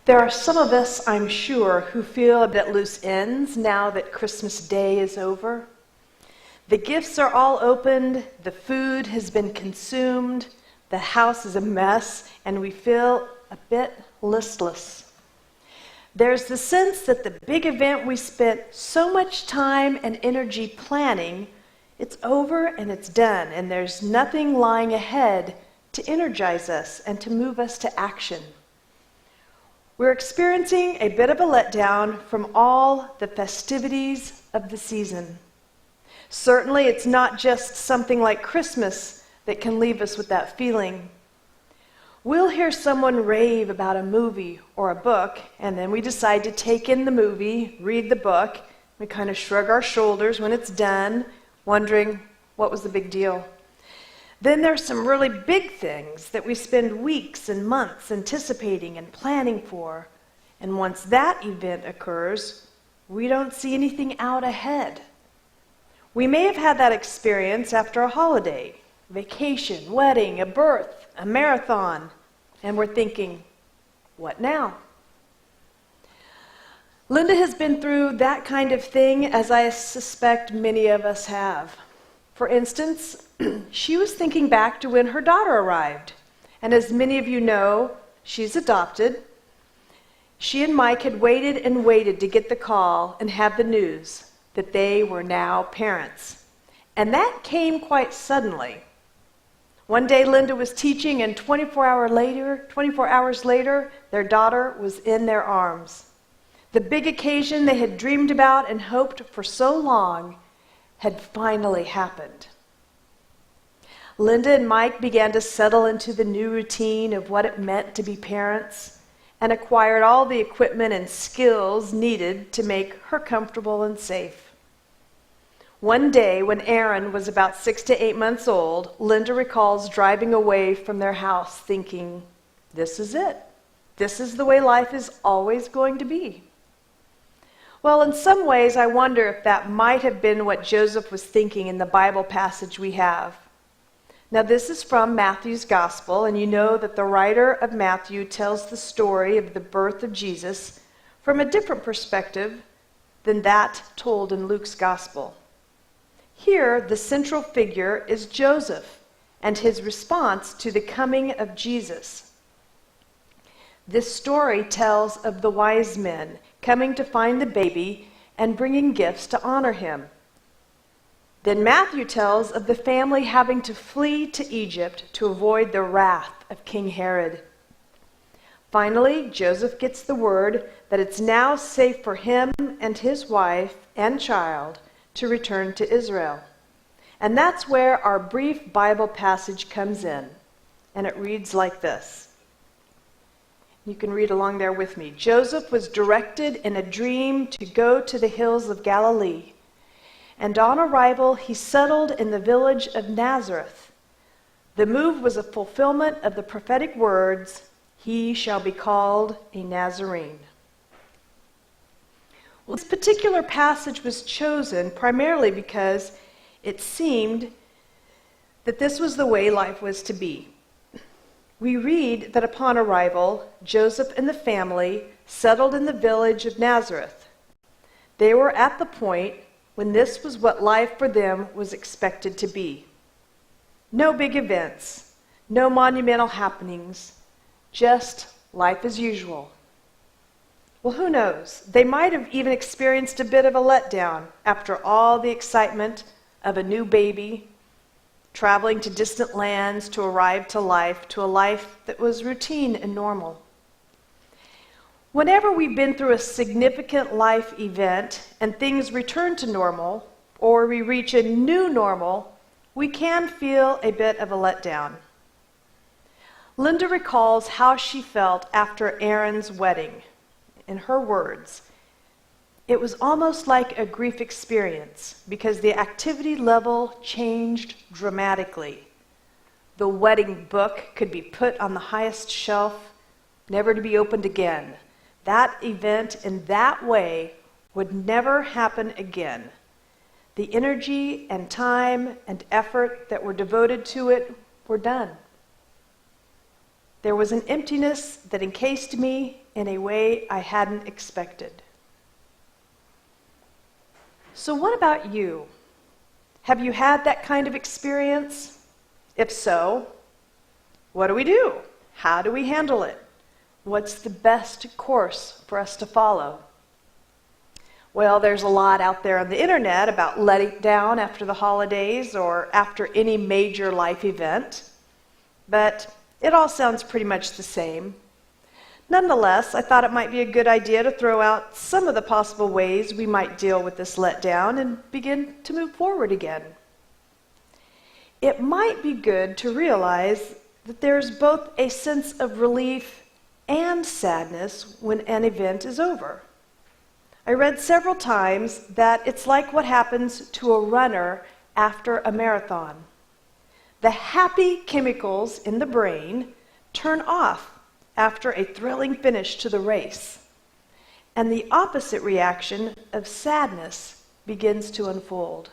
There are some of us, I'm sure, who feel a bit loose ends now that Christmas Day is over. The gifts are all opened, the food has been consumed, the house is a mess, and we feel a bit listless. There's the sense that the big event we spent so much time and energy planning, it's over and it's done, and there's nothing lying ahead to energize us and to move us to action. We're experiencing a bit of a letdown from all the festivities of the season. Certainly, it's not just something like Christmas that can leave us with that feeling. We'll hear someone rave about a movie or a book, and then we decide to take in the movie, read the book. We kind of shrug our shoulders when it's done, wondering what was the big deal. Then there's some really big things that we spend weeks and months anticipating and planning for. And once that event occurs, we don't see anything out ahead. We may have had that experience after a holiday, vacation, wedding, a birth, a marathon, and we're thinking, what now? Linda has been through that kind of thing, as I suspect many of us have. For instance, she was thinking back to when her daughter arrived. And as many of you know, she's adopted. She and Mike had waited and waited to get the call and have the news that they were now parents. And that came quite suddenly. One day Linda was teaching, and 24 hours later, their daughter was in their arms. The big occasion they had dreamed about and hoped for so long had finally happened. Linda and Mike began to settle into the new routine of what it meant to be parents and acquired all the equipment and skills needed to make her comfortable and safe. One day, when Aaron was about 6 to 8 months old, Linda recalls driving away from their house thinking, this is it. This is the way life is always going to be. Well, in some ways, I wonder if that might have been what Joseph was thinking in the Bible passage we have. Now, this is from Matthew's Gospel, and you know that the writer of Matthew tells the story of the birth of Jesus from a different perspective than that told in Luke's Gospel. Here, the central figure is Joseph and his response to the coming of Jesus. This story tells of the wise men coming to find the baby and bringing gifts to honor him. Then Matthew tells of the family having to flee to Egypt to avoid the wrath of King Herod. Finally, Joseph gets the word that it's now safe for him and his wife and child to return to Israel. And that's where our brief Bible passage comes in. And it reads like this. You can read along there with me. Joseph was directed in a dream to go to the hills of Galilee. And on arrival, he settled in the village of Nazareth. The move was a fulfillment of the prophetic words, "He shall be called a Nazarene." Well, this particular passage was chosen primarily because it seemed that this was the way life was to be. We read that upon arrival, Joseph and the family settled in the village of Nazareth. They were at the point when this was what life for them was expected to be. No big events, no monumental happenings, just life as usual. Well, who knows? They might have even experienced a bit of a letdown after all the excitement of a new baby, traveling to distant lands to arrive to a life that was routine and normal. Whenever we've been through a significant life event and things return to normal, or we reach a new normal, we can feel a bit of a letdown. Linda recalls how she felt after Aaron's wedding. In her words, it was almost like a grief experience because the activity level changed dramatically. The wedding book could be put on the highest shelf, never to be opened again. That event in that way would never happen again. The energy and time and effort that were devoted to it were done. There was an emptiness that encased me in a way I hadn't expected. So what about you? Have you had that kind of experience? If so, what do? How do we handle it? What's the best course for us to follow? Well, there's a lot out there on the internet about letting down after the holidays or after any major life event, but it all sounds pretty much the same. Nonetheless, I thought it might be a good idea to throw out some of the possible ways we might deal with this letdown and begin to move forward again. It might be good to realize that there's both a sense of relief and sadness when an event is over. I read several times that it's like what happens to a runner after a marathon. The happy chemicals in the brain turn off after a thrilling finish to the race, and the opposite reaction of sadness begins to unfold.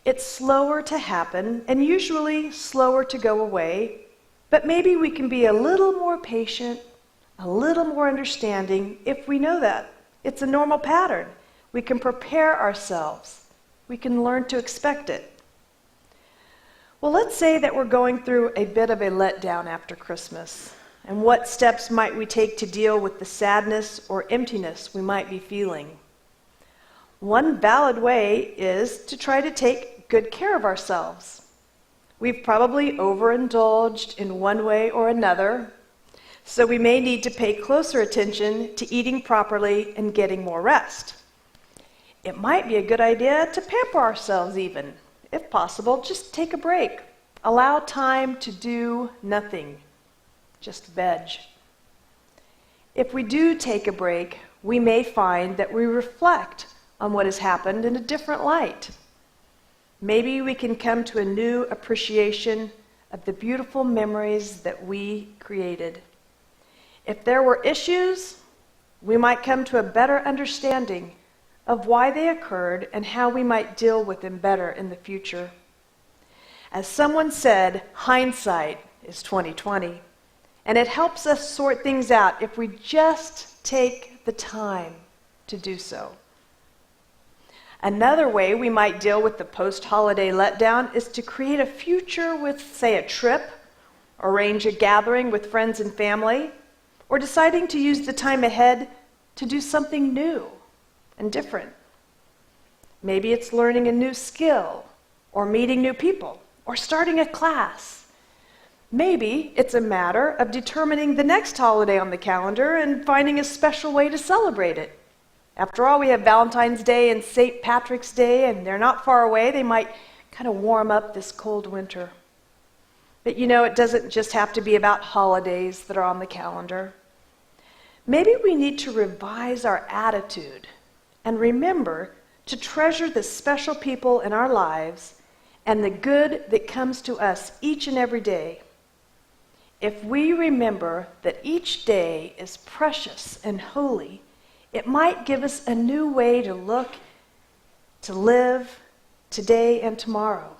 It's slower to happen and usually slower to go away, but maybe we can be a little more patient, a little more understanding if we know that. It's a normal pattern. We can prepare ourselves. We can learn to expect it. Well, let's say that we're going through a bit of a letdown after Christmas. And what steps might we take to deal with the sadness or emptiness we might be feeling? One valid way is to try to take good care of ourselves. We've probably overindulged in one way or another, so we may need to pay closer attention to eating properly and getting more rest. It might be a good idea to pamper ourselves even. If possible, just take a break. Allow time to do nothing. Just veg. If we do take a break, we may find that we reflect on what has happened in a different light. Maybe we can come to a new appreciation of the beautiful memories that we created. If there were issues, we might come to a better understanding of why they occurred and how we might deal with them better in the future. As someone said, hindsight is 20/20, and it helps us sort things out if we just take the time to do so. Another way we might deal with the post-holiday letdown is to create a future with, say, a trip, arrange a gathering with friends and family, or deciding to use the time ahead to do something new and different. Maybe it's learning a new skill, or meeting new people, or starting a class. Maybe it's a matter of determining the next holiday on the calendar and finding a special way to celebrate it. After all, we have Valentine's Day and St. Patrick's Day, and they're not far away. They might kind of warm up this cold winter. But it doesn't just have to be about holidays that are on the calendar. Maybe we need to revise our attitude and remember to treasure the special people in our lives and the good that comes to us each and every day. If we remember that each day is precious and holy, it might give us a new way to look, to live today and tomorrow.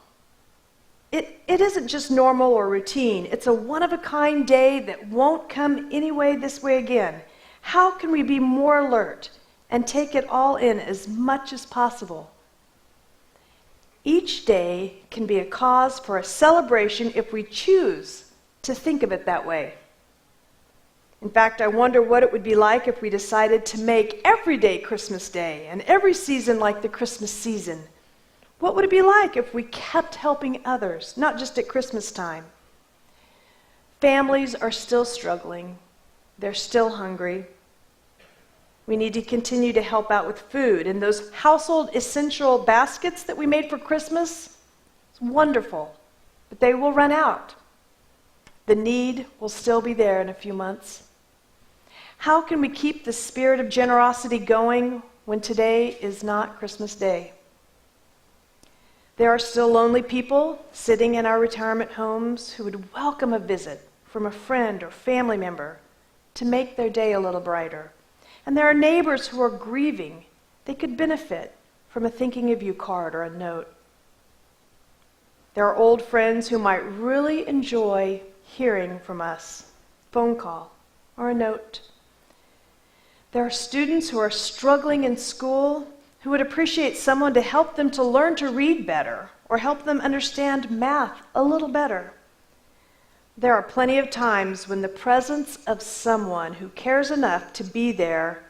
It isn't just normal or routine. It's a one-of-a-kind day that won't come this way again. How can we be more alert and take it all in as much as possible? Each day can be a cause for a celebration if we choose to think of it that way. In fact, I wonder what it would be like if we decided to make every day Christmas Day and every season like the Christmas season. What would it be like if we kept helping others, not just at Christmas time? Families are still struggling. They're still hungry. We need to continue to help out with food. And those household essential baskets that we made for Christmas, it's wonderful, but they will run out. The need will still be there in a few months. How can we keep the spirit of generosity going when today is not Christmas Day? There are still lonely people sitting in our retirement homes who would welcome a visit from a friend or family member to make their day a little brighter. And there are neighbors who are grieving. They could benefit from a thinking of you card or a note. There are old friends who might really enjoy hearing from us, phone call or a note. There are students who are struggling in school who would appreciate someone to help them to learn to read better or help them understand math a little better. There are plenty of times when the presence of someone who cares enough to be there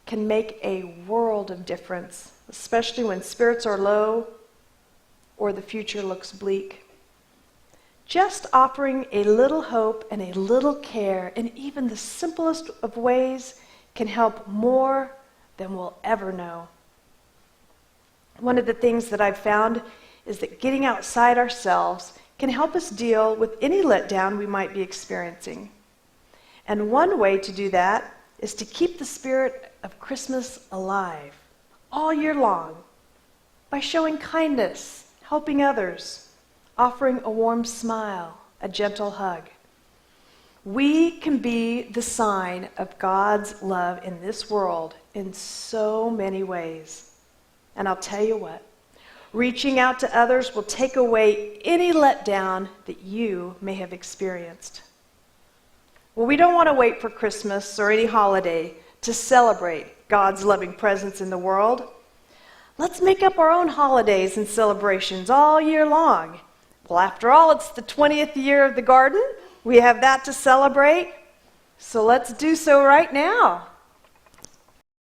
can make a world of difference, especially when spirits are low or the future looks bleak. Just offering a little hope and a little care in even the simplest of ways can help more than we'll ever know. One of the things that I've found is that getting outside ourselves can help us deal with any letdown we might be experiencing. And one way to do that is to keep the spirit of Christmas alive all year long by showing kindness, helping others, offering a warm smile, a gentle hug. We can be the sign of God's love in this world in so many ways. And I'll tell you what, reaching out to others will take away any letdown that you may have experienced. Well, we don't want to wait for Christmas or any holiday to celebrate God's loving presence in the world. Let's make up our own holidays and celebrations all year long. Well, after all, it's the 20th year of the garden. We have that to celebrate. So let's do so right now.